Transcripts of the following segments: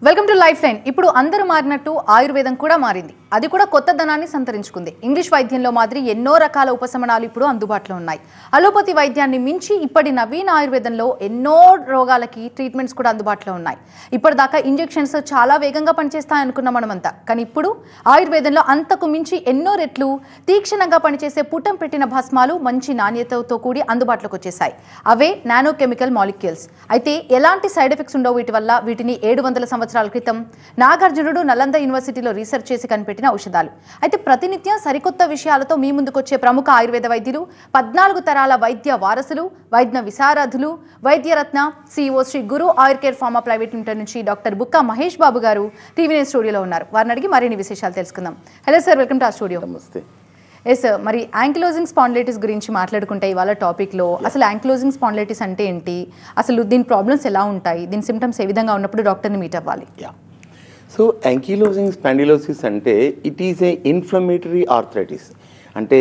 Welcome to life line. ఇప్పుడు అందరూ మారినట్టు ఆయుర్వేదం కూడా మారింది. అది కూడా కొత్త ధనాన్ని సంతరించుకుంది. ఇంగ్లీష్ వైద్యంలో మాదిరి ఎన్నో రకాల ఉపశమనాలు ఇప్పుడు అందుబాటులో ఉన్నాయి. అలోపతి వైద్యాన్ని మించి ఇప్పటి నవీన ఆయుర్వేదంలో ఎన్నో రోగాలకి ట్రీట్మెంట్స్ కూడా అందుబాటులో ఉన్నాయి. ఇప్పటిదాకా ఇంజెక్షన్స్ చాలా వేగంగా పనిచేస్తాయనుకున్నాం మనమంతా. కానీ ఇప్పుడు ఆయుర్వేదంలో అంతకు మించి ఎన్నో రెట్లు తీక్షణంగా పనిచేసే పుటం పెట్టిన భస్మాలు మంచి నాణ్యతతో కూడి అందుబాటులోకి వచ్చేసాయి. అవే నానో కెమికల్ మాలిక్యూల్స్. అయితే ఎలాంటి సైడ్ ఎఫెక్ట్స్ ఉండవు వీటి వల్ల. వీటిని 700 సంవత్సరాల క్రితం నాగార్జునుడు నలంద యూనివర్సిటీలో రీసెర్చ్ చేసి కనిపెట్టిన ఔషధాలు. అయితే ప్రతినిత్యం సరికొత్త విషయాలతో మీ ముందుకొచ్చే ప్రముఖ ఆయుర్వేద వైద్యులు, 14 తరాల వైద్య వారసులు, వైద్య విశారదులు, వైద్యరత్న CEO Shri Guru ఆయుర్ care pharma private limited నుంచి డాక్టర్ బుక్కా మహేష్ బాబు గారు టీవీ స్టూడియోలో ఉన్నారు. వారిని అడిగి మరిన్ని విశేషాలు తెలుసుకుందాం. హలో సార్, వెల్కమ్ టు ఆ స్టూడియో. నమస్తే. ఎస్, మరి యాంకిలోజింగ్ స్పాండిలైటిస్ గురించి మాట్లాడుకుంటే ఇవాళ టాపిక్లో అసలు యాంకిలోజింగ్ స్పాండిలైటిస్ అంటే ఏంటి, అసలు దీని ప్రాబ్లమ్స్ ఎలా ఉంటాయి, దీని సిమ్టమ్స్ ఏ విధంగా ఉన్నప్పుడు డాక్టర్ని మీట్ అవ్వాలి? సో యాంకిలోజింగ్ స్పాండిలోసిస్ అంటే it is a inflammatory arthritis. అంటే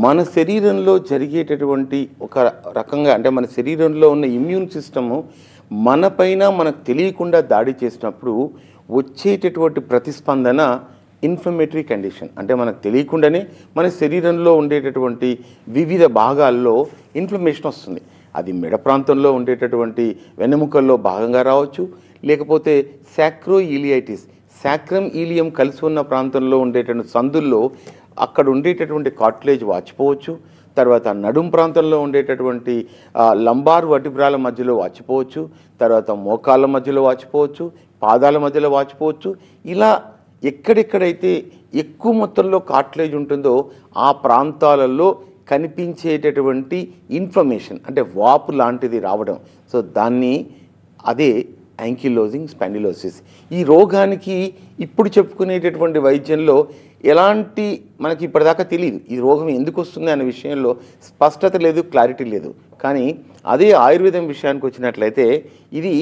మన శరీరంలో జరిగేటటువంటి ఒక రకంగా, అంటే మన శరీరంలో ఉన్న ఇమ్యూన్ సిస్టము మన పైన మనకు తెలియకుండా దాడి చేసినప్పుడు వచ్చేటటువంటి ప్రతిస్పందన ఇన్ఫ్లమేటరీ కండిషన్. అంటే మనకు తెలియకుండానే మన శరీరంలో ఉండేటటువంటి వివిధ భాగాల్లో ఇన్ఫ్లమేషన్ వస్తుంది. అది మెడ ప్రాంతంలో ఉండేటటువంటి వెన్నెముకల్లో భాగంగా రావచ్చు, లేకపోతే సాక్రో ఈలియైటిస్, సాక్రమ్ ఈలియం కలిసి ఉన్న ప్రాంతంలో ఉండేటటువంటి సందుల్లో అక్కడ ఉండేటటువంటి కార్టిలేజ్ వాచిపోవచ్చు. తర్వాత నడుం ప్రాంతంలో ఉండేటటువంటి లంబార్ వర్టిబ్రాల మధ్యలో వాచిపోవచ్చు. తర్వాత మోకాళ్ళ మధ్యలో వాచిపోవచ్చు, పాదాల మధ్యలో వాచిపోవచ్చు. ఇలా ఎక్కడెక్కడైతే ఎక్కువ మొత్తంలో కార్టిలేజ్ ఉంటుందో ఆ ప్రాంతాలలో కనిపించేటటువంటి ఇన్ఫ్లమేషన్, అంటే వాపు లాంటిది రావడం. సో దాన్ని అదే యాంకిలోజింగ్ స్పాండిలోసిస్. ఈ రోగానికి ఇప్పుడు చెప్పుకునేటటువంటి వైద్యంలో ఎలాంటి మనకి ఇప్పటిదాకా తెలియదు. ఈ రోగం ఎందుకు వస్తుంది అనే విషయంలో స్పష్టత లేదు, క్లారిటీ లేదు. కానీ అదే ఆయుర్వేదం విషయానికి వచ్చినట్లయితే ఇది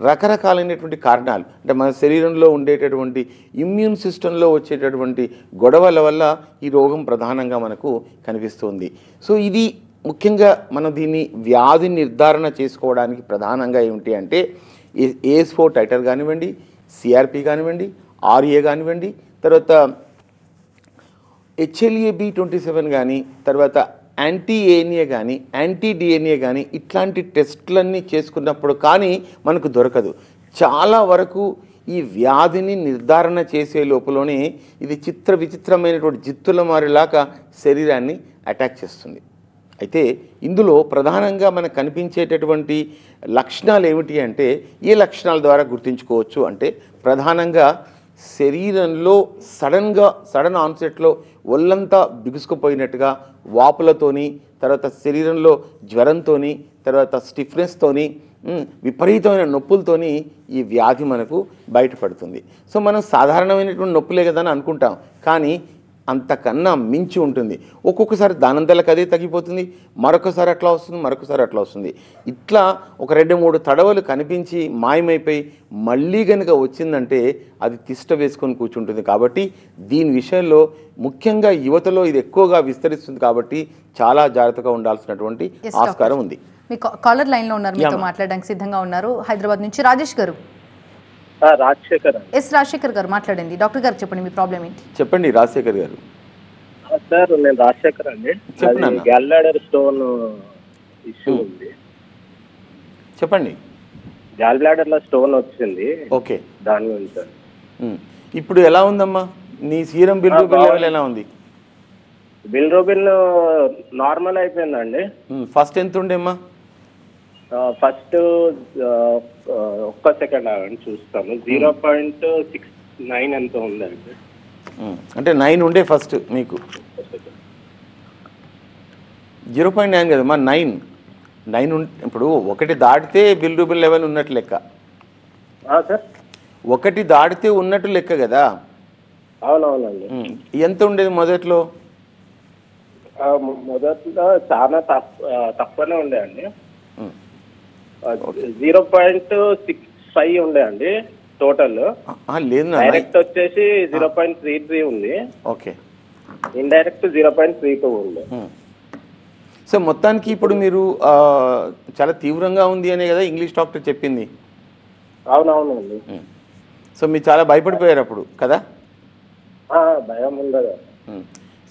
రకరకాలైనటువంటి కారణాలు, అంటే మన శరీరంలో ఉండేటటువంటి ఇమ్యూన్ సిస్టంలో వచ్చేటటువంటి గొడవల వల్ల ఈ రోగం ప్రధానంగా మనకు కనిపిస్తుంది. సో ఇది ముఖ్యంగా మనం దీన్ని వ్యాధి నిర్ధారణ చేసుకోవడానికి ప్రధానంగా ఏమిటి అంటే AS4 టైటర్ కానివ్వండి, CRP కానివ్వండి, RA కానివ్వండి, తర్వాత HLA-B27 కానీ, తర్వాత యాంటీ-ANA కానీ, యాంటీ-DNA కానీ, ఇట్లాంటి టెస్టులన్నీ చేసుకున్నప్పుడు కానీ మనకు దొరకదు. చాలా వరకు ఈ వ్యాధిని నిర్ధారణ చేసే లోపలనే ఇది విచిత్రమైనటువంటి జిత్తుల మారిలాగా శరీరాన్ని అటాక్ చేస్తుంది. అయితే ఇందులో ప్రధానంగా మనకు కనిపించేటటువంటి లక్షణాలు ఏమిటి అంటే, ఏ లక్షణాల ద్వారా గుర్తించుకోవచ్చు అంటే, ప్రధానంగా శరీరంలో సడన్ ఆన్సెట్లో ఒళ్ళంతా బిగుసుకుపోయినట్టుగా వాపులతోని, తర్వాత శరీరంలో జ్వరంతోని, తర్వాత స్టిఫ్నెస్తోని, విపరీతమైన నొప్పులతోని ఈ వ్యాధి మనకు బయటపడుతుంది. సో మనం సాధారణమైనటువంటి నొప్పులే కదా అని అనుకుంటాం, కానీ అంతకన్నా మించి ఉంటుంది. ఒక్కొక్కసారి దానంతలకు అదే తగ్గిపోతుంది, మరొకసారి అట్లా వస్తుంది. ఇట్లా ఒక 2-3 తడవలు కనిపించి మాయమైపోయి మళ్ళీ కనుక వచ్చిందంటే అది తిష్ట వేసుకొని కూర్చుంటుంది. కాబట్టి దీని విషయంలో ముఖ్యంగా యువతలో ఇది ఎక్కువగా విస్తరిస్తుంది. కాబట్టి చాలా జాగ్రత్తగా ఉండాల్సినటువంటి ఆస్కారం ఉంది. మీ కాలర్ లైన్లో ఉన్నారు, మీతో మాట్లాడడానికి సిద్ధంగా ఉన్నారు. హైదరాబాద్ నుంచి రాజేష్ గారు. రాజశేఖర్ గారు మాట్లాడండి. డాక్టర్ గారు చెప్పండి, మీ ప్రాబ్లం ఏంటి? చెప్పండి రాజశేఖర్ గారు. సార్ నేను రాజశేఖర్ అండి. గాల్ బ్లాడర్ స్టోన్ ఇష్యూ ఉంది. చెప్పండి. గాల్ బ్లాడర్ లో స్టోన్ వచ్చింది. ఓకే, దాని గురించి. ఇప్పుడు ఎలా ఉందమ్మా నీ సీరం బిలిరూబిన్ లెవెల్ ఎలా ఉంది? బిలిరూబిన్ నార్మల్ అయిపోయిందండి. ఫస్ట్ ఎంత ఉండేమ్మా? ఫస్ట్ ఒక్క సెకండ్ ఆగండి చూస్తాను. 0.69 ఎంత ఉందండి. అంటే 9 ఉండే ఫస్ట్ మీకు. 0.9 కదమ్మా, 9 ఇప్పుడు 1 దాటితే బిలిరూబిన్ లెవెల్ ఉన్నట్టు లెక్క. సార్ 1 దాటితే ఉన్నట్టు లెక్క కదా. అవునవునండి. ఎంత ఉండేది మొదట్లో? మొదట్లో చాలా తక్కువనే ఉండే అండి. 0.65 ఉండే అండి టోటల్. లేదు, డైరెక్ట్ వచ్చేసి 0.33 ఉంది. ఓకే, ఇండైరెక్ట్ 0.32 ఉంది. సో మొత్తానికి ఇప్పుడు మీరు చాలా తీవ్రంగా ఉంది అనే కదా ఇంగ్లీష్ డాక్టర్ చెప్పింది? అవునవునండి. సో మీరు చాలా భయపడిపోయారు అప్పుడు కదా. భయం ఉండదు.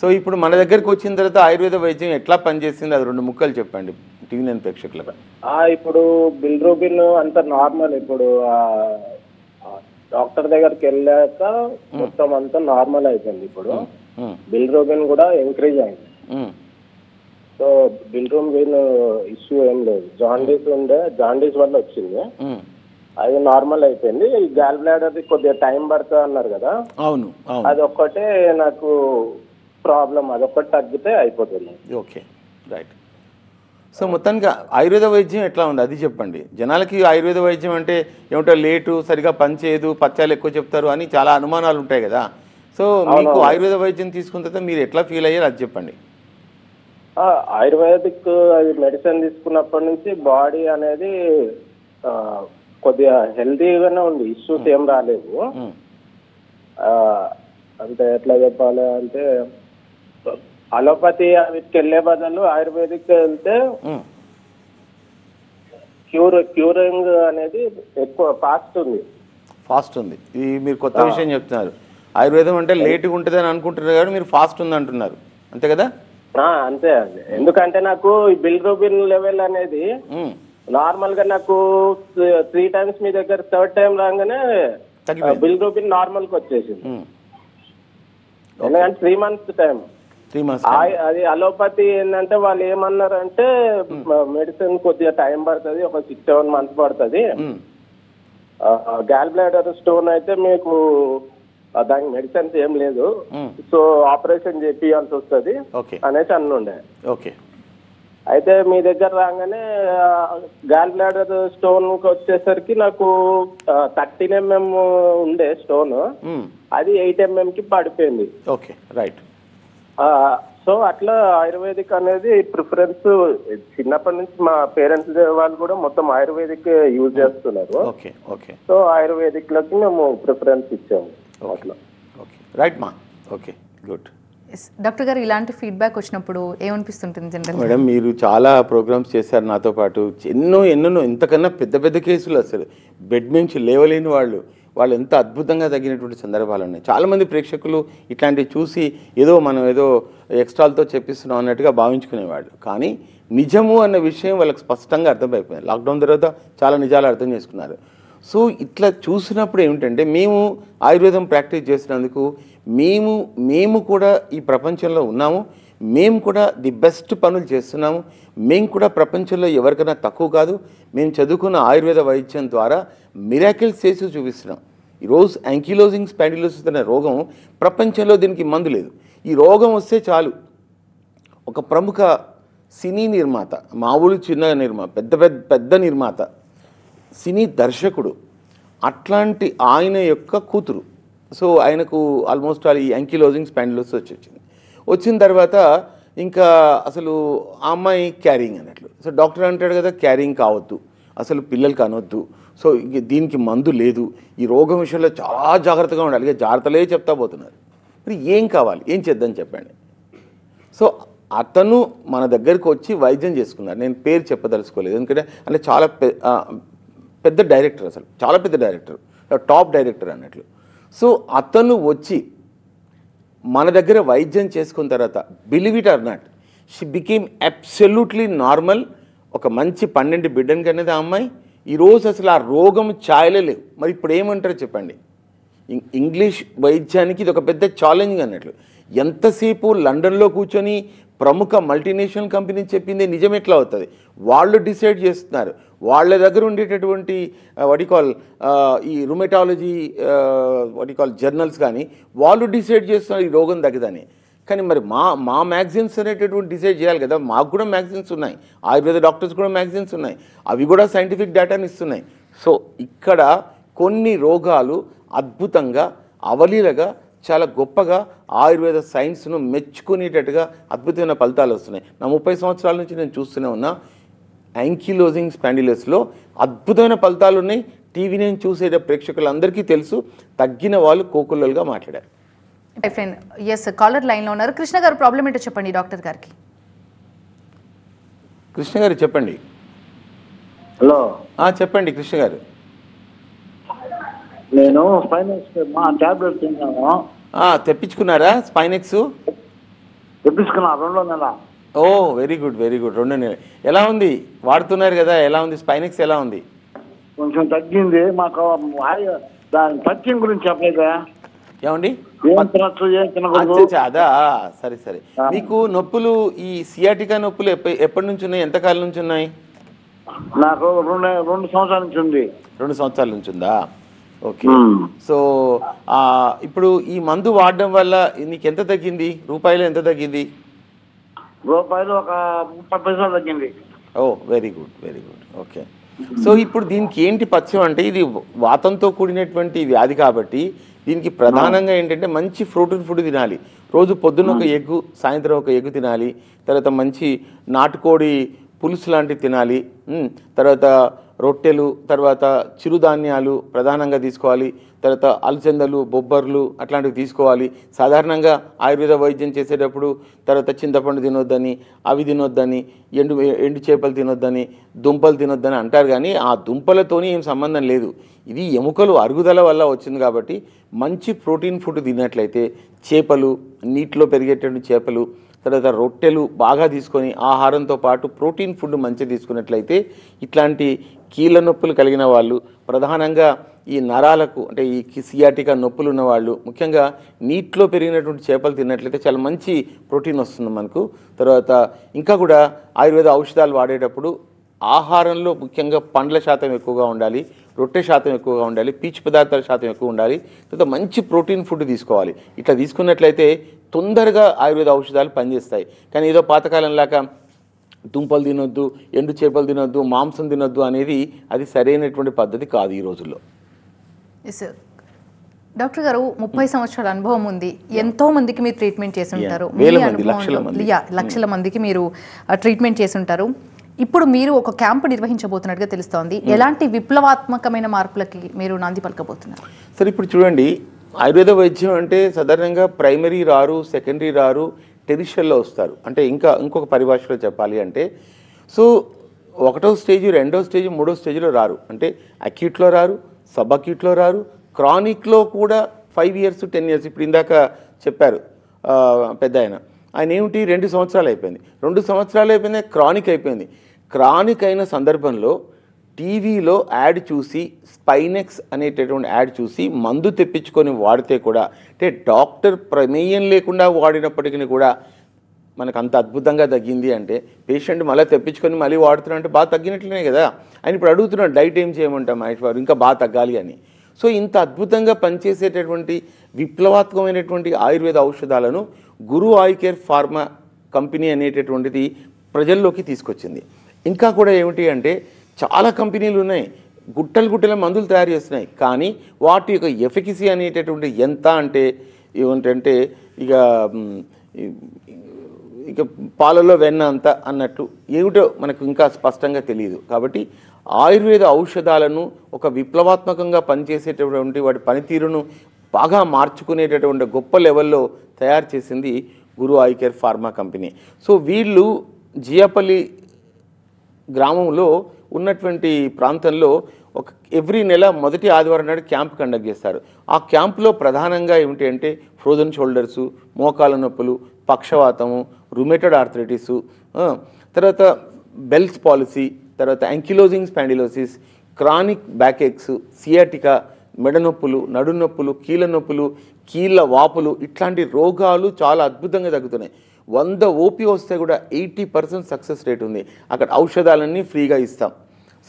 సో ఇప్పుడు మన దగ్గరికి వచ్చిన తర్వాత ఆయుర్వేద వైద్యం ఎట్లా పనిచేసింది, అది 2 ముక్కలు చెప్పండి టీవీ నేను ప్రేక్షకులకు. ఇప్పుడు బిల్రూబిన్ అంత నార్మల్. ఇప్పుడు డాక్టర్ దగ్గరికి వెళ్ళాక మొత్తం అంతా నార్మల్ అయిపోయింది. ఇప్పుడు బిల్రూబిన్ కూడా ఇంక్రీజ్ అయింది. సో బిల్రూబిన్ ఇష్యూ ఏం లేదు. జాండీస్ వల్ల వచ్చింది, అది నార్మల్ అయిపోయింది. ఈ గాల్ బ్లాడర్ కొద్దిగా టైం పడుతుంది అన్నారు కదా. అవును, అదొక్కటే నాకు ప్రాబ్లం, అదొక్కటి తగ్గితే అయిపోతుంది. Okay, right. సో మొత్తానికి ఆయుర్వేద వైద్యం ఎట్లా ఉంది అది చెప్పండి. జనాలకి ఆయుర్వేద వైద్యం అంటే ఏమిటో లేటు, సరిగా పనిచేయదు, పత్యాలు ఎక్కువ చెప్తారు అని చాలా అనుమానాలు ఉంటాయి కదా. సో మీకు ఆయుర్వేద వైద్యం తీసుకున్న తర్వాత మీరు ఎట్లా ఫీల్ అయ్యారు అది చెప్పండి. ఆయుర్వేదిక్ అది మెడిసిన్ తీసుకున్నప్పటి నుంచి బాడీ అనేది కొద్దిగా హెల్తీగానే ఉంది, ఇష్యూస్ ఏం రాలేదు. అంటే ఎట్లా చెప్పాలి అంటే అలోపతి వీటికి వెళ్ళే బదులు ఆయుర్వేదిక్ వెళ్తే క్యూరింగ్ అనేది ఎక్కువ ఫాస్ట్ ఉంది. ఇది మీరు కొత్త విషయం చెప్తున్నారు. ఆయుర్వేదం అంటే లేట్గా ఉంటుంది అని అనుకుంటున్నారు కానీ మీరు ఫాస్ట్ ఉంది అంటున్నారు, అంతే కదా. అంతే అండి. ఎందుకంటే నాకు ఈ బిల్రూబిన్ లెవెల్ అనేది నార్మల్ గా నాకు 3 times మీ దగ్గర 3rd time రాగానే బిల్రూబిన్ నార్మల్ కి వచ్చేసింది. ఎందుకంటే 3 months టైం. అది అలోపతి ఏంటంటే వాళ్ళు ఏమన్నారంటే మెడిసిన్ కొద్దిగా టైం పడుతుంది, ఒక 6-7 months పడుతుంది. గాల్ బ్లాడర్ స్టోన్ అయితే మీకు దానికి మెడిసిన్స్ ఏం లేదు, సో ఆపరేషన్ చేపియాల్సి వస్తుంది అనేసి అన్నుండే. అయితే మీ దగ్గర రాగానే గాల్ బ్లాడర్ స్టోన్ వచ్చేసరికి నాకు 13 mm ఉండే స్టోన్, అది 8 mm కి పడిపోయింది. Okay, right. సో అట్లా ఆయుర్వేదిక్ అనేది ప్రిఫరెన్స్ చిన్నప్పటి నుంచి మా పేరెంట్స్ వాళ్ళు కూడా మొత్తం ఆయుర్వేదిక్ యూజ్ చేస్తున్నారు. సో ఆయుర్వేదిక్ లకి మేము ప్రిఫరెన్స్ ఇచ్చాము అట్లా. రైట్ మా, ఓకే, గుడ్. డాక్టర్ గారు ఇలాంటి ఫీడ్బ్యాక్ వచ్చినప్పుడు ఏమనిపిస్తుంటుంది జనరల్? మేడం మీరు చాలా ప్రోగ్రామ్స్ చేశారు నాతో పాటు, ఎన్నో ఇంతకన్నా పెద్ద కేసులు, అసలు బెడ్ నుంచి లేవలేని వాళ్ళు ఎంత అద్భుతంగా తగ్గినటువంటి సందర్భాలు ఉన్నాయి. చాలామంది ప్రేక్షకులు ఇట్లాంటివి చూసి మనం ఏదో ఎక్స్ట్రాలతో చెప్పిస్తున్నాం అన్నట్టుగా భావించుకునేవాళ్ళు, కానీ నిజము అన్న విషయం వాళ్ళకి స్పష్టంగా అర్థమైపోయింది. లాక్డౌన్ తర్వాత చాలా నిజాలు అర్థం చేసుకున్నారు. సో ఇట్లా చూసినప్పుడు ఏమిటంటే మేము ఆయుర్వేదం ప్రాక్టీస్ చేసినందుకు మేము కూడా ఈ ప్రపంచంలో ఉన్నాము, మేము కూడా ది బెస్ట్ పనులు చేస్తున్నాము, మేము కూడా ప్రపంచంలో ఎవరికైనా తక్కువ కాదు. మేము చదువుకున్న ఆయుర్వేద వైద్యం ద్వారా మిరాకిల్స్ చేసి చూపిస్తున్నాం. ఈరోజు యాంకిలోజింగ్ స్పాండిలోసిస్ అనే రోగం ప్రపంచంలో దీనికి మందు లేదు. ఈ రోగం వస్తే చాలు ఒక ప్రముఖ సినీ నిర్మాత, మామూలు చిన్న పెద్ద నిర్మాత, సినీ దర్శకుడు, అట్లాంటి ఆయన యొక్క కూతురు, సో ఆయనకు ఆల్మోస్ట్ ఈ యాంకిలోజింగ్ స్పాండిలోసిస్ వచ్చిన తర్వాత ఇంకా అసలు ఆ అమ్మాయి క్యారింగ్ అన్నట్లు. సో డాక్టర్ అంటాడు కదా క్యారింగ్ కావద్దు, అసలు పిల్లలకి అనొద్దు, సో దీనికి మందు లేదు, ఈ రోగం విషయంలో చాలా జాగ్రత్తగా ఉండాలి, ఇక జాగ్రత్తలే చెప్తా పోతున్నారు. మరి ఏం కావాలి, ఏం చేద్దాం చెప్పండి. సో అతను మన దగ్గరికి వచ్చి వైద్యం చేసుకున్నారు. నేను పేరు చెప్పదలుచుకోలేదు, ఎందుకంటే అంటే చాలా పెద్ద డైరెక్టర్, అసలు చాలా పెద్ద డైరెక్టర్, టాప్ డైరెక్టర్ అన్నట్లు. సో అతను వచ్చి మన దగ్గర వైద్యం చేసుకున్న తర్వాత believe it or not, she became absolutely normal. ఒక మంచి 12 బిడ్డనికి అనేది ఆ అమ్మాయి. ఈరోజు అసలు ఆ రోగం ఛాయలే లేవు. మరి ఇప్పుడు ఏమంటారో చెప్పండి. ఇంగ్లీష్ వైద్యానికి ఇది ఒక పెద్ద ఛాలెంజ్ అన్నట్లు. ఎంతసేపు లండన్లో కూర్చొని ప్రముఖ మల్టీనేషనల్ కంపెనీ చెప్పింది నిజం ఎట్లా అవుతుంది? వాళ్ళు డిసైడ్ చేస్తున్నారు. వాళ్ళ దగ్గర ఉండేటటువంటి ఈ రుమేటాలజీ జర్నల్స్ కానీ వాళ్ళు డిసైడ్ చేస్తున్నారు ఈ రోగం తగ్గదని. కానీ మరి మా మ్యాగజైన్స్ అనేటటువంటి డిసైడ్ చేయాలి కదా. మాకు కూడా మ్యాగజైన్స్ ఉన్నాయి, ఆయుర్వేద డాక్టర్స్ కూడా మ్యాగజైన్స్ ఉన్నాయి, అవి కూడా సైంటిఫిక్ డేటాని ఇస్తున్నాయి. సో ఇక్కడ కొన్ని రోగాలు అద్భుతంగా అవలీలగా చాలా గొప్పగా ఆయుర్వేద సైన్స్ను మెచ్చుకునేటట్టుగా అద్భుతమైన ఫలితాలు వస్తున్నాయి. నా 30 సంవత్సరాల నుంచి నేను చూస్తూనే ఉన్నా. యాంకిలోజింగ్ స్పాండిలోసిస్లో అద్భుతమైన ఫలితాలు ఉన్నాయి. టీవీ నేను చూసే ప్రేక్షకులందరికీ తెలుసు. తగ్గిన వాళ్ళు కోకులలుగా మాట్లాడారు. ఫ్రెండ్ ఎస్ కాలర్ లైన్లో ఉన్నారు. కృష్ణ గారు ప్రాబ్లం ఏంటో చెప్పండి డాక్టర్ గారికి. కృష్ణ గారు చెప్పండి. హలో చెప్పండి కృష్ణ గారు. నేను ఫైనాన్స్ మా టాబ్లెట్ తిన్నాను, తెప్పించుకున్నారా స్పైనెక్స్? తెప్పించుకున్నా 2వ నెల. ఓ వెరీ గుడ్ వెరీ గుడ్. 2వ నెల ఎలా ఉంది? వాడుతున్నారు కదా, ఎలా ఉంది స్పైనెక్స్? ఎలా ఉంది? కొంచెం తగ్గింది. మాకు దాని పథ్యం గురించి చెప్పలేదా? ఏమండి ఏం తినచ్చు ఏం తినకూడదు? అదా, సరే సరే. మీకు నొప్పులు, ఈ సియాటికా నొప్పులు ఎప్పటి నుంచి ఉన్నాయి? ఎంతకాలం నుంచి ఉన్నాయి? నాకు 2 సంవత్సరాల నుంచి ఉంది. 2 సంవత్సరాల నుంచి ఉందా? ఓకే. సో ఇప్పుడు ఈ మందు వాడడం వల్ల నీకు ఎంత తగ్గింది? రూపాయలు ఎంత తగ్గింది? రూపాయలు ఒక 30 పైసలు తగ్గింది. Oh very good very good. Okay. So ఇప్పుడు దీనికి ఏంటి పథ్యం అంటే, ఇది వాతంతో కూడినటువంటి వ్యాధి కాబట్టి దీనికి ప్రధానంగా ఏంటంటే మంచి ప్రోటీన్ ఫుడ్ తినాలి. రోజు పొద్దున్న ఒక ఎగ్గు, సాయంత్రం ఒక ఎగ్గు తినాలి. తర్వాత మంచి నాటుకోడి పులుసు లాంటివి తినాలి. తర్వాత రొట్టెలు, తర్వాత చిరుధాన్యాలు ప్రధానంగా తీసుకోవాలి. తర్వాత అలసందలు, బొబ్బర్లు అట్లాంటివి తీసుకోవాలి. సాధారణంగా ఆయుర్వేద వైద్యం చేసేటప్పుడు తర్వాత చింతపండు తినొద్దని, అవి తినొద్దని, ఎండు చేపలు తినొద్దని, దుంపలు తినొద్దని అంటారు. కానీ ఆ దుంపలతోని ఏం సంబంధం లేదు. ఇది ఎముకలు అరుగుదల వల్ల వచ్చింది కాబట్టి మంచి ప్రోటీన్ ఫుడ్ తిన్నట్లయితే, చేపలు, నీటిలో పెరిగేటువంటి చేపలు, తర్వాత రొట్టెలు బాగా తీసుకొని ఆహారంతో పాటు ప్రోటీన్ ఫుడ్ మంచిగా తీసుకున్నట్లయితే ఇట్లాంటి కీళ్ళ నొప్పులు కలిగిన వాళ్ళు, ప్రధానంగా ఈ నరాలకు అంటే ఈ సియాటికా నొప్పులు ఉన్న వాళ్ళు ముఖ్యంగా నీటిలో పెరిగినటువంటి చేపలు తిన్నట్లయితే చాలా మంచి ప్రోటీన్ వస్తుంది మనకు. తర్వాత ఇంకా కూడా ఆయుర్వేద ఔషధాలు వాడేటప్పుడు ఆహారంలో ముఖ్యంగా పండ్ల శాతం ఎక్కువగా ఉండాలి, రొట్టె శాతం ఎక్కువగా ఉండాలి, పీచు పదార్థాల శాతం ఎక్కువ ఉండాలి. తర్వాత మంచి ప్రోటీన్ ఫుడ్ తీసుకోవాలి. ఇట్లా తీసుకున్నట్లయితే తొందరగా ఆయుర్వేద ఔషధాలు పనిచేస్తాయి. కానీ ఏదో పాతకాలంలాగా దుంపలు తినొద్దు, ఎండు చేపలు తినొద్దు, మాంసం తినొద్దు అనేది అది సరైనటువంటి పద్ధతి కాదు ఈ రోజుల్లో. డాక్టర్ గారు 30 సంవత్సరాల అనుభవం ఉంది, ఎంతో మందికి మీరు ట్రీట్మెంట్ చేసి ఉంటారు, లక్షల మందికి మీరు ట్రీట్మెంట్ చేసి ఉంటారు. ఇప్పుడు మీరు ఒక క్యాంపు నిర్వహించబోతున్నట్టుగా తెలుస్తోంది. ఎలాంటి విప్లవాత్మకమైన మార్పులకి మీరు నాంది పలకబోతున్నారు? సరే, ఇప్పుడు చూడండి, ఆయుర్వేద వైద్యం అంటే సాధారణంగా ప్రైమరీ రారు, సెకండరీ రారు, టెరిషియల్లో వస్తారు. అంటే ఇంకొక పరిభాషలో చెప్పాలి అంటే, సో 1వ స్టేజ్, 2వ స్టేజ్, 3వ స్టేజ్లో రారు. అంటే అక్యూట్లో రారు, సబ్ అక్యూట్లో రారు, క్రానిక్లో కూడా 5 years 10 years. ఇప్పుడు ఇందాక చెప్పారు పెద్ద ఆయన ఏమిటి 2 సంవత్సరాలు అయిపోయింది, 2 సంవత్సరాలు అయిపోయింది, క్రానిక్ అయిపోయింది. క్రానిక్ అయిన సందర్భంలో టీవీలో యాడ్ చూసి, స్పైనెక్స్ అనేటటువంటి యాడ్ చూసి మందు తెప్పించుకొని వాడితే కూడా, అంటే డాక్టర్ ప్రమేయం లేకుండా వాడినప్పటికీ కూడా మనకు అంత అద్భుతంగా తగ్గింది అంటే, పేషెంట్ మళ్ళీ తెప్పించుకొని మళ్ళీ వాడుతున్నా అంటే బాగా తగ్గినట్లనే కదా. ఆయన ఇప్పుడు అడుగుతున్నాడు డైట్ ఏం చేయమంటాం మహేష్ బాబు, ఇంకా బాగా తగ్గాలి అని. సో ఇంత అద్భుతంగా పనిచేసేటటువంటి విప్లవాత్మకమైనటువంటి ఆయుర్వేద ఔషధాలను గురు ఐ కేర్ ఫార్మా కంపెనీ అనేటటువంటిది ప్రజల్లోకి తీసుకొచ్చింది. ఇంకా కూడా ఏమిటి అంటే, చాలా కంపెనీలు ఉన్నాయి, గుట్టల మందులు తయారు చేస్తున్నాయి. కానీ వాటి యొక్క ఎఫికసీ అనేటటువంటి ఎంత అంటే ఏమిటంటే ఇక పాలలో వెన్న అంత అన్నట్టు ఏమిటో మనకు ఇంకా స్పష్టంగా తెలియదు. కాబట్టి ఆయుర్వేద ఔషధాలను ఒక విప్లవాత్మకంగా పనిచేసేటటువంటి వాటి పనితీరును బాగా మార్చుకునేటటువంటి గొప్ప లెవెల్లో తయారు చేసింది Guru I care pharma company. So వీళ్ళు జియాపల్లి గ్రామంలో ఉన్నటువంటి ప్రాంతంలో ఒక ఎవ్రీ నెల మొదటి ఆదివారం నాడు క్యాంప్ కండక్ట్ చేస్తారు. ఆ క్యాంపులో ప్రధానంగా ఏమిటి అంటే ఫ్రోజన్ షోల్డర్సు, మోకాల నొప్పులు, పక్షవాతము, రుమేటెడ్ ఆర్థరైటిస్, తర్వాత బెల్స్ పాలసీ, తర్వాత ankylosing spondylosis, chronic back X, sciatica, మెడ నొప్పులు, నడు నొప్పులు, కీళ్ళ నొప్పులు, కీళ్ళ వాపులు, ఇట్లాంటి రోగాలు చాలా అద్భుతంగా తగ్గుతున్నాయి. 100 ఓపీ వస్తే కూడా 80% సక్సెస్ రేట్ ఉంది. అక్కడ ఔషధాలన్నీ ఫ్రీగా ఇస్తాం.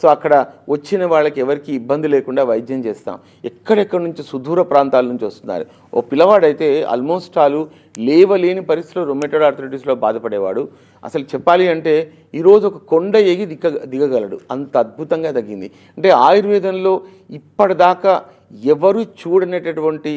సో అక్కడ వచ్చిన వాళ్ళకి ఎవరికి ఇబ్బంది లేకుండా వైద్యం చేస్తాం. ఎక్కడెక్కడి నుంచి సుదూర ప్రాంతాల నుంచి వస్తున్నారు. ఓ పిల్లవాడైతే ఆల్మోస్ట్ లేవలేని పరిస్థితిలో రొమేటెడ్ ఆర్థరైటిస్లో బాధపడేవాడు. అసలు చెప్పాలి అంటే ఈరోజు ఒక కొండ ఎగి దిగగలడు, అంత అద్భుతంగా తగ్గింది. అంటే ఆయుర్వేదంలో ఇప్పటిదాకా ఎవరు చూడనేటటువంటి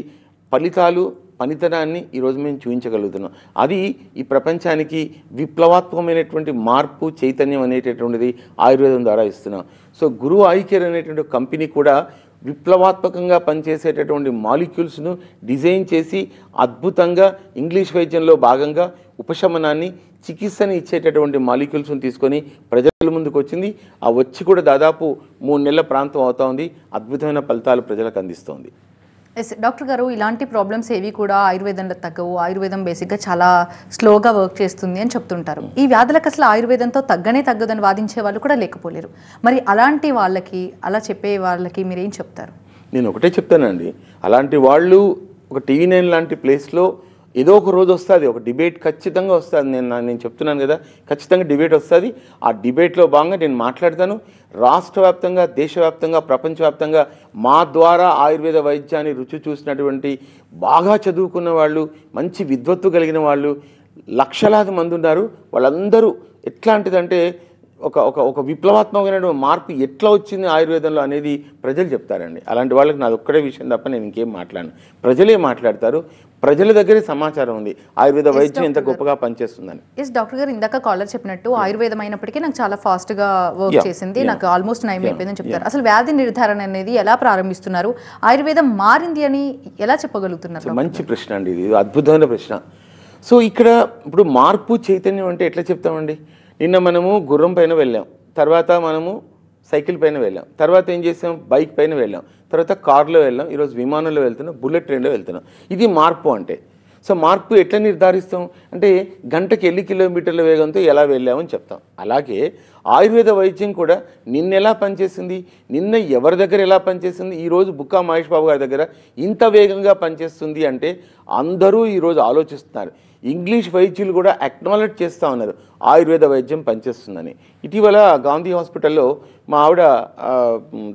ఫలితాలు, పనితనాన్ని ఈరోజు మేము చూపించగలుగుతున్నాం. అది ఈ ప్రపంచానికి విప్లవాత్మకమైనటువంటి మార్పు, చైతన్యం అనేటటువంటిది ఆయుర్వేదం ద్వారా ఇస్తున్నాం. సో గురు ఐ కేర్ అనేటువంటి కంపెనీ కూడా విప్లవాత్మకంగా పనిచేసేటటువంటి మాలిక్యూల్స్ను డిజైన్ చేసి అద్భుతంగా ఇంగ్లీష్ వైద్యంలో భాగంగా ఉపశమనాన్ని చికిత్సని ఇచ్చేటటువంటి మాలిక్యూల్స్ని తీసుకొని ప్రజల ముందుకు వచ్చింది. ఆ వచ్చి కూడా దాదాపు 3 నెలల ప్రాంతం అవుతా ఉంది. అద్భుతమైన ఫలితాలు ప్రజలకు అందిస్తోంది. ఎస్ డాక్టర్ గారు, ఇలాంటి ప్రాబ్లమ్స్ ఏవి కూడా ఆయుర్వేదంలో తగ్గవు, ఆయుర్వేదం బేసిక్గా చాలా స్లోగా వర్క్ చేస్తుంది అని చెప్తుంటారు. ఈ వ్యాధులకు అసలు ఆయుర్వేదంతో తగ్గదని వాదించే వాళ్ళు కూడా లేకపోలేరు. మరి అలాంటి వాళ్ళకి, అలా చెప్పే వాళ్ళకి మీరేం చెప్తారు? నేను ఒకటే చెప్తానండి, అలాంటి వాళ్ళు ఒక TV9 లాంటి ప్లేస్లో ఏదో ఒక రోజు వస్తుంది, ఒక డిబేట్ ఖచ్చితంగా వస్తుంది. నేను చెప్తున్నాను కదా, ఖచ్చితంగా డిబేట్ వస్తుంది. ఆ డిబేట్లో భాగంగా నేను మాట్లాడతాను. రాష్ట్ర వ్యాప్తంగా, దేశవ్యాప్తంగా, ప్రపంచవ్యాప్తంగా మా ద్వారా ఆయుర్వేద వైద్యాన్ని రుచి చూసినటువంటి బాగా చదువుకున్న వాళ్ళు, మంచి విద్వత్తు కలిగిన వాళ్ళు లక్షలాది మంది ఉన్నారు. వాళ్ళందరూ ఎట్లాంటిదంటే ఒక విప్లవాత్మకమైన మార్పు ఎట్లా వచ్చింది ఆయుర్వేదంలో అనేది ప్రజలు చెప్తారండి. అలాంటి వాళ్ళకి నాది ఒక్కడే విషయం తప్ప నేను ఇంకేం మాట్లాడను. ప్రజలే మాట్లాడతారు. ప్రజల దగ్గరే సమాచారం ఉంది ఆయుర్వేద వైద్యం ఎంత గొప్పగా పనిచేస్తుందని. ఎస్ డాక్టర్ గారు, ఇందాక కాలర్ చెప్పినట్టు ఆయుర్వేదం అయినప్పటికీ నాకు చాలా ఫాస్ట్గా వర్క్ చేసింది, నాకు ఆల్మోస్ట్ నయం అయిపోయిందని చెప్తారు. అసలు వ్యాధి నిర్ధారణ అనేది ఎలా ప్రారంభిస్తున్నారు? ఆయుర్వేదం మారింది అని ఎలా చెప్పగలుగుతున్నారు? మంచి ప్రశ్న అండి, ఇది అద్భుతమైన ప్రశ్న. సో ఇక్కడ ఇప్పుడు మార్పు చైతన్యం అంటే ఎట్లా చెప్తామండి? నిన్న మనము గుర్రం పైన వెళ్ళాం, తర్వాత మనము సైకిల్ పైన వెళ్ళాం, తర్వాత ఏం చేసాం, బైక్ పైన వెళ్ళాం, తర్వాత కార్లో వెళ్ళాం, ఈరోజు విమానంలో వెళ్తున్నాం, బుల్లెట్ ట్రైన్లో వెళ్తున్నాం. ఇది మార్పు అంటే. సో మార్పు ఎట్లా నిర్ధారిస్తాం అంటే గంటకి ఎన్ని కిలోమీటర్ల వేగంతో ఎలా వెళ్ళామని చెప్తాం. అలాగే ఆయుర్వేద వైద్యం కూడా నిన్న ఎలా పనిచేసింది, నిన్న ఎవరి దగ్గర ఎలా పనిచేసింది, ఈరోజు బుక్కా మహేష్ బాబు గారి దగ్గర ఇంత వేగంగా పనిచేస్తుంది అంటే అందరూ ఈరోజు ఆలోచిస్తున్నారు. ఇంగ్లీష్ వైద్యులు కూడా అక్నాలెడ్జ్ చేస్తూ ఉన్నారు ఆయుర్వేద వైద్యం పనిచేస్తుందని. ఇటీవల గాంధీ హాస్పిటల్లో మా ఆవిడ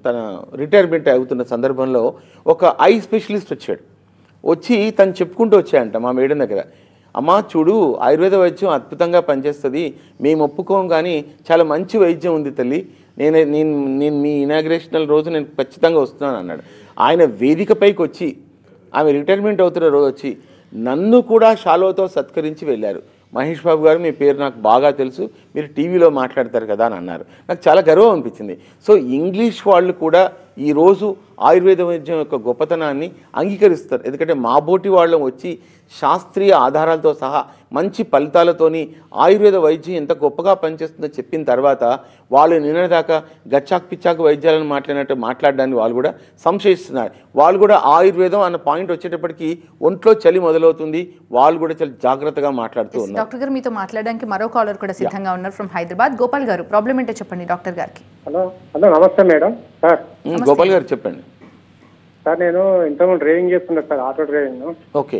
తన రిటైర్మెంట్ అవుతున్న సందర్భంలో ఒక ఐ స్పెషలిస్ట్ వచ్చి తను చెప్పుకుంటూ వచ్చాయంట మా మేడం దగ్గర, అమ్మా చూడు ఆయుర్వేద వైద్యం అద్భుతంగా పనిచేస్తుంది, మేము ఒప్పుకోం కానీ చాలా మంచి వైద్యం ఉంది తల్లి, నేను మీ ఇనాగ్రేషనల్ రోజు నేను ఖచ్చితంగా వస్తున్నాను అన్నాడు. ఆయన వేదికపైకి వచ్చి, ఆమె రిటైర్మెంట్ అవుతున్న రోజు వచ్చి నన్ను కూడా షాలోతో సత్కరించి వెళ్ళారు. మహేష్ బాబు గారు మీ పేరు నాకు బాగా తెలుసు, మీరు టీవీలో మాట్లాడతారు కదా అని అన్నారు. నాకు చాలా గర్వం అనిపించింది. సో ఇంగ్లీష్ వాళ్ళు కూడా ఈరోజు ఆయుర్వేద వైద్యం యొక్క గొప్పతనాన్ని అంగీకరిస్తారు. ఎందుకంటే మా బోటి వాళ్ళం వచ్చి శాస్త్రీయ ఆధారాలతో సహా మంచి ఫలితాలతోని ఆయుర్వేద వైద్యం ఎంత గొప్పగా పనిచేస్తుందో చెప్పిన తర్వాత వాళ్ళు నిన్నదాకా గచ్చాక్ పిచ్చాక్ వైద్యాలను మాట్లాడడానికి వాళ్ళు కూడా సంశయిస్తున్నారు. వాళ్ళు కూడా ఆయుర్వేదం అన్న పాయింట్ వచ్చేటప్పటికి ఒంట్లో చలి మొదలవుతుంది, వాళ్ళు కూడా చాలా జాగ్రత్తగా మాట్లాడుతూ ఉన్నారు. డాక్టర్ గారు మీతో మాట్లాడడానికి మరో కాలర్ కూడా సిద్ధంగా ఉన్నారు ఫ్రమ్ హైదరాబాద్. గోపాల్ గారు, ప్రాబ్లం ఏంటో చెప్పండి డాక్టర్ గారికి. హలో నమస్తే మేడం. సార్ గోపాల్ గారు చెప్పండి. సార్ నేను ఇంతకుముందు డ్రైవింగ్ చేస్తున్నా sir, auto driving. Okay.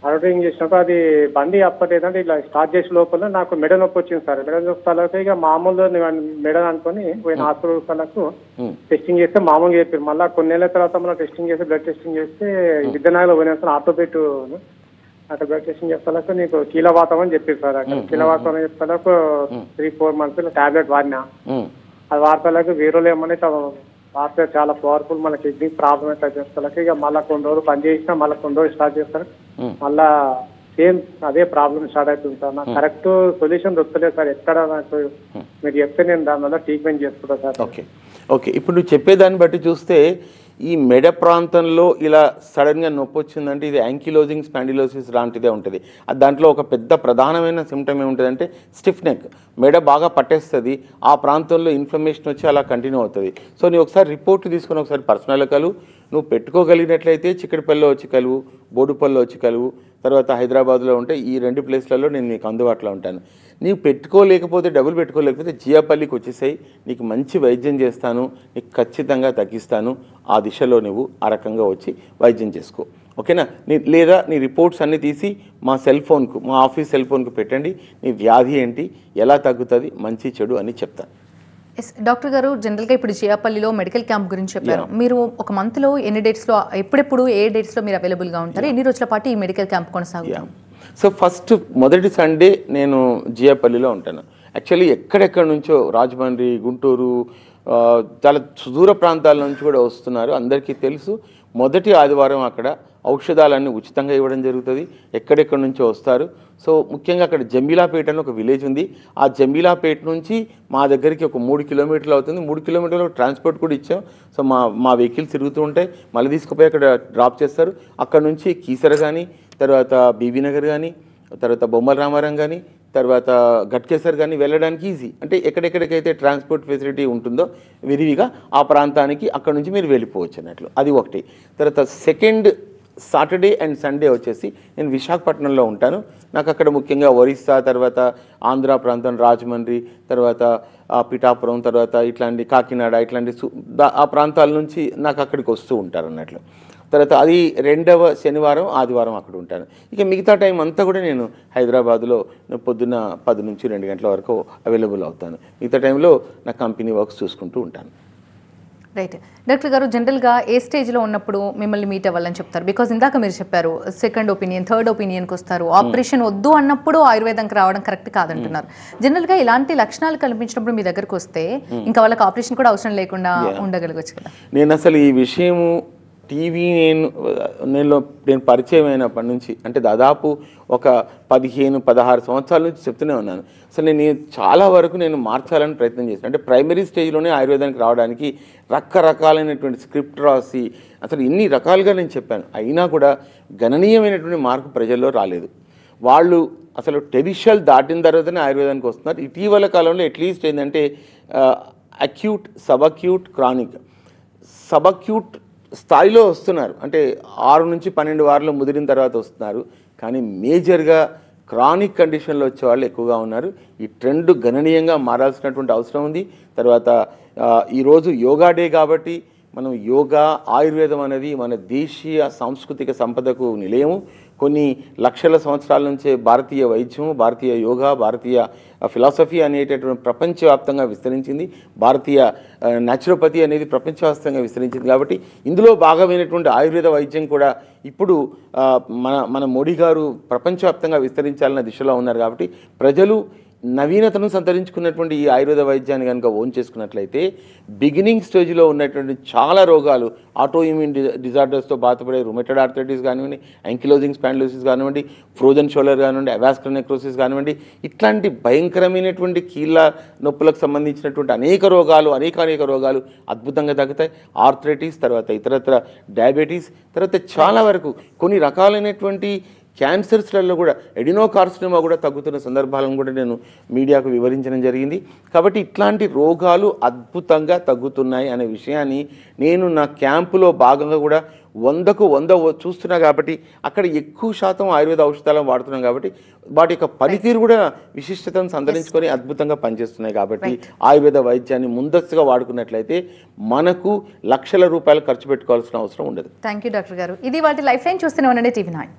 Auto driving చేసినప్పుడు అది బండి అప్పటిదంటే ఇట్లా స్టార్ట్ చేసే లోపల నాకు మెడ నొప్పి వచ్చింది సార్. మెడ నొప్పి తర్వాత ఇక మామూలు మెడ అనుకొని పోయిన హాస్పిటల్కు టెస్టింగ్ చేస్తే మామూలుగా చెప్పారు. మళ్ళీ కొన్ని నెలల తర్వాత మనం టెస్టింగ్ చేసి బ్లడ్ టెస్టింగ్ చేస్తే విద్యనాగలో పోయిన సార్ ఆటోపేట్ అక్కడ బ్లడ్ టెస్టింగ్ చేస్తాలకు నీకు కీలవాతం అని చెప్పారు సార్. అక్కడ కీలవాతం అని చెప్తాలకు 3-4 months టాబ్లెట్ వాడినా. అది వార్తలకు వేరేలో ఏమన్నా వార్త చాలా పవర్ఫుల్, మన కిడ్నీ ప్రాబ్లం అయితే చేస్తాలకు ఇక మళ్ళీ కొన్ని రోజులు పని చేసినా మళ్ళీ కొన్ని రోజులు స్టార్ట్ చేస్తారు, మళ్ళా సేమ్ అదే ప్రాబ్లం స్టార్ట్ అవుతుంది సార్. నాకు కరెక్ట్ సొల్యూషన్ దొరకలేదు సార్. ఎక్కడ నాకు మీరు చెప్తే నేను దానివల్ల ట్రీట్మెంట్ చేసుకుంటాను సార్. Okay okay. ఇప్పుడు నువ్వు చెప్పేదాన్ని బట్టి చూస్తే ఈ మెడ ప్రాంతంలో ఇలా సడన్గా నొప్పి వచ్చిందంటే ఇది యాంకిలోజింగ్ స్పాండిలోసిస్ లాంటిదే ఉంటుంది. దాంట్లో ఒక పెద్ద ప్రధానమైన సిమ్టమ్ ఏముంటుందంటే స్టిఫ్ నెక్, మెడ బాగా పట్టేస్తుంది, ఆ ప్రాంతంలో ఇన్ఫ్లమేషన్ వచ్చి అలా కంటిన్యూ అవుతుంది. సో నీ ఒకసారి రిపోర్ట్ తీసుకొని ఒకసారి పర్సనల్ కలువు. నువ్వు పెట్టుకోగలిగినట్లయితే చిక్కడిపల్లిలో వచ్చి కలువు, బోడుపల్లిలో వచ్చి కలువు, తర్వాత హైదరాబాద్లో ఉంటే ఈ 2 ప్లేస్లలో నేను నీకు అందుబాటులో ఉంటాను. నీవు పెట్టుకోలేకపోతే డబ్బులు పెట్టుకోలేకపోతే జియాపల్లికి వచ్చేసాయి, నీకు మంచి వైద్యం చేస్తాను, నీకు ఖచ్చితంగా తగ్గిస్తాను. ఆ దిశలో నువ్వు ఆ రకంగా వచ్చి వైద్యం చేసుకో, ఓకేనా? లేదా నీ రిపోర్ట్స్ అన్నీ తీసి మా సెల్-ఫోన్కు, మా ఆఫీస్ సెల్-ఫోన్కు పెట్టండి. నీ వ్యాధి ఏంటి, ఎలా తగ్గుతుంది, మంచి చెడు అని చెప్తాను. ఎస్ డాక్టర్ గారు, జనరల్గా ఇప్పుడు జియాపల్లిలో మెడికల్ క్యాంప్ గురించి చెప్పారు. మీరు ఒక మంత్లో ఎన్ని డేట్స్లో, ఎప్పుడెప్పుడు ఏ డేట్స్లో మీరు అవైలబుల్గా ఉంటారు, ఎన్ని రోజుల పాటు ఈ మెడికల్ క్యాంప్ కొనసాగుతారు? సో ఫస్ట్ మొదటి సండే నేను జియాపల్లిలో ఉంటాను. యాక్చువల్లీ ఎక్కడెక్కడి నుంచో రాజమండ్రి, గుంటూరు, చాలా సుదూర ప్రాంతాల నుంచి కూడా వస్తున్నారు, అందరికీ తెలుసు. మొదటి ఆదివారం అక్కడ ఔషధాలన్నీ ఉచితంగా ఇవ్వడం జరుగుతుంది. ఎక్కడెక్కడి నుంచో వస్తారు. సో ముఖ్యంగా అక్కడ జంబీలాపేట అని ఒక విలేజ్ ఉంది. ఆ జంబీలాపేట నుంచి మా దగ్గరికి ఒక 3 కిలోమీటర్లు అవుతుంది. 3 కిలోమీటర్లు ట్రాన్స్పోర్ట్ కూడా ఇచ్చాం. సో మా వెహికల్స్ తిరుగుతూ ఉంటాయి. మళ్ళీ తీసుకుపోయి అక్కడ డ్రాప్ చేస్తారు. అక్కడ నుంచి కీసర కానీ, తర్వాత బీబీ నగర్ కానీ, తర్వాత బొమ్మల రామారం కానీ, తర్వాత గట్కేసర్ కానీ వెళ్ళడానికి ఈజీ. అంటే ఎక్కడెక్కడికైతే ట్రాన్స్పోర్ట్ ఫెసిలిటీ ఉంటుందో విరివిగా ఆ ప్రాంతానికి అక్కడ నుంచి మీరు వెళ్ళిపోవచ్చు అన్నట్లు. అది ఒకటి. తర్వాత సెకండ్ సాటర్డే అండ్ సండే వచ్చేసి నేను విశాఖపట్నంలో ఉంటాను. నాకు అక్కడ ముఖ్యంగా ఒరిస్సా, తర్వాత ఆంధ్ర ప్రాంతం, రాజమండ్రి, తర్వాత పిఠాపురం, తర్వాత ఇట్లాంటి కాకినాడ, ఇట్లాంటి ఆ ప్రాంతాల నుంచి నాకు అక్కడికి వస్తూ ఉంటారు అన్నట్లు. తర్వాత అది 2వ శనివారం, ఆదివారం అక్కడ ఉంటాను. ఇక మిగతా టైం అంతా కూడా నేను హైదరాబాద్లో పొద్దున్న 10 నుంచి 2 గంటల వరకు అవైలబుల్ అవుతాను. మిగతా టైంలో నా కంపెనీ వర్క్స్ చూసుకుంటూ ఉంటాను. రైట్. డాక్టర్ గారు, జనరల్గా ఏ స్టేజ్లో ఉన్నప్పుడు మిమ్మల్ని మీట్ అవ్వాలని చెప్తారు? బికాజ్ ఇందాక మీరు చెప్పారు సెకండ్ ఒపీనియన్, థర్డ్ ఒపీనియన్కి వస్తారు. ఆపరేషన్ వద్దు అన్నప్పుడు ఆయుర్వేదంకి రావడం కరెక్ట్ కాదంటున్నారు. జనరల్గా ఇలాంటి లక్షణాలు కనిపించినప్పుడు మీ దగ్గరకు వస్తే ఇంకా వాళ్ళకి ఆపరేషన్ కూడా అవసరం లేకుండా ఉండగలగచ్చు కదా? నేను అసలు ఈ విషయము టీవీ నేను పరిచయం అయినప్పటి నుంచి, అంటే దాదాపు ఒక 15-16 సంవత్సరాల నుంచి చెప్తూనే ఉన్నాను. అసలు నేను చాలా వరకు నేను మార్చాలని ప్రయత్నం చేశాను. అంటే ప్రైమరీ స్టేజ్లోనే ఆయుర్వేదానికి రావడానికి రకరకాలైనటువంటి స్క్రిప్ట్ రాసి అసలు ఇన్ని రకాలుగా నేను చెప్పాను. అయినా కూడా గణనీయమైనటువంటి మార్పు ప్రజల్లో రాలేదు. వాళ్ళు అసలు టెరిషల్ దాటిన తర్వాతనే ఆయుర్వేదానికి వస్తున్నారు. ఇటీవల కాలంలో అట్లీస్ట్ ఏంటంటే అక్యూట్, సబక్యూట్, క్రానిక్. సబక్యూట్ స్థాయిలో వస్తున్నారు, అంటే 6 నుంచి 12 వారాలు ముదిరిన తర్వాత వస్తున్నారు. కానీ మేజర్గా క్రానిక్ కండిషన్లో వచ్చే వాళ్ళు ఎక్కువగా ఉన్నారు. ఈ ట్రెండ్ గణనీయంగా మారాల్సినటువంటి అవసరం ఉంది. తర్వాత ఈరోజు యోగా డే కాబట్టి మనం యోగా, ఆయుర్వేదం అనేది మన దేశీయ సాంస్కృతిక సంపదకు నిలయము. కొన్ని లక్షల సంవత్సరాల నుంచే భారతీయ వైద్యము, భారతీయ యోగా, భారతీయ ఫిలాసఫీ అనేటటువంటి ప్రపంచవ్యాప్తంగా విస్తరించింది. భారతీయ న్యాచురోపతి అనేది ప్రపంచవ్యాప్తంగా విస్తరించింది. కాబట్టి ఇందులో భాగమైనటువంటి ఆయుర్వేద వైద్యం కూడా ఇప్పుడు మన మోడీ గారు ప్రపంచవ్యాప్తంగా విస్తరించాలన్న దిశలో ఉన్నారు. కాబట్టి ప్రజలు నవీనతను సంతరించుకున్నటువంటి ఈ ఆయుర్వేద వైద్యాన్ని కనుక ఓన్ చేసుకున్నట్లయితే బిగినింగ్ స్టేజ్లో ఉన్నటువంటి చాలా రోగాలు, ఆటో ఇమ్యూన్ డిజార్డర్స్తో బాధపడే రుమటైడ్ ఆర్థరైటిస్ కానివ్వండి, యాంకిలోజింగ్ స్పాండిలోసిస్ కానివ్వండి, ఫ్రోజన్ షోల్డర్ కానివ్వండి, అవాస్కులర్ నెక్రోసిస్ కానివ్వండి, ఇట్లాంటి భయంకరమైనటువంటి కీళ్ళ నొప్పులకు సంబంధించినటువంటి అనేక రోగాలు అద్భుతంగా తగ్గుతాయి. ఆర్థరైటిస్, తర్వాత ఇతరత్ర డయాబెటీస్, తర్వాత చాలా వరకు కొన్ని రకాలైనటువంటి క్యాన్సర్స్లలో కూడా ఎడినోకార్సినోమా కూడా తగ్గుతున్న సందర్భాలను కూడా నేను మీడియాకు వివరించడం జరిగింది. కాబట్టి ఇట్లాంటి రోగాలు అద్భుతంగా తగ్గుతున్నాయి అనే విషయాన్ని నేను నా క్యాంపులో భాగంగా కూడా 100కు 100 చూస్తున్నా. కాబట్టి అక్కడ ఎక్కువ శాతం ఆయుర్వేద ఔషధాలను వాడుతున్నాం. కాబట్టి వాటి యొక్క పనితీరు కూడా విశిష్టతను సంతరించుకొని అద్భుతంగా పనిచేస్తున్నాయి. కాబట్టి ఆయుర్వేద వైద్యాన్ని ముందస్తుగా వాడుకున్నట్లయితే మనకు లక్షల రూపాయలు ఖర్చు పెట్టుకోవాల్సిన అవసరం ఉండదు. థ్యాంక్ యూ డాక్టర్ గారు. ఇది వాటి లైఫ్ లైన్. చూస్తూనే ఉండండి TV9.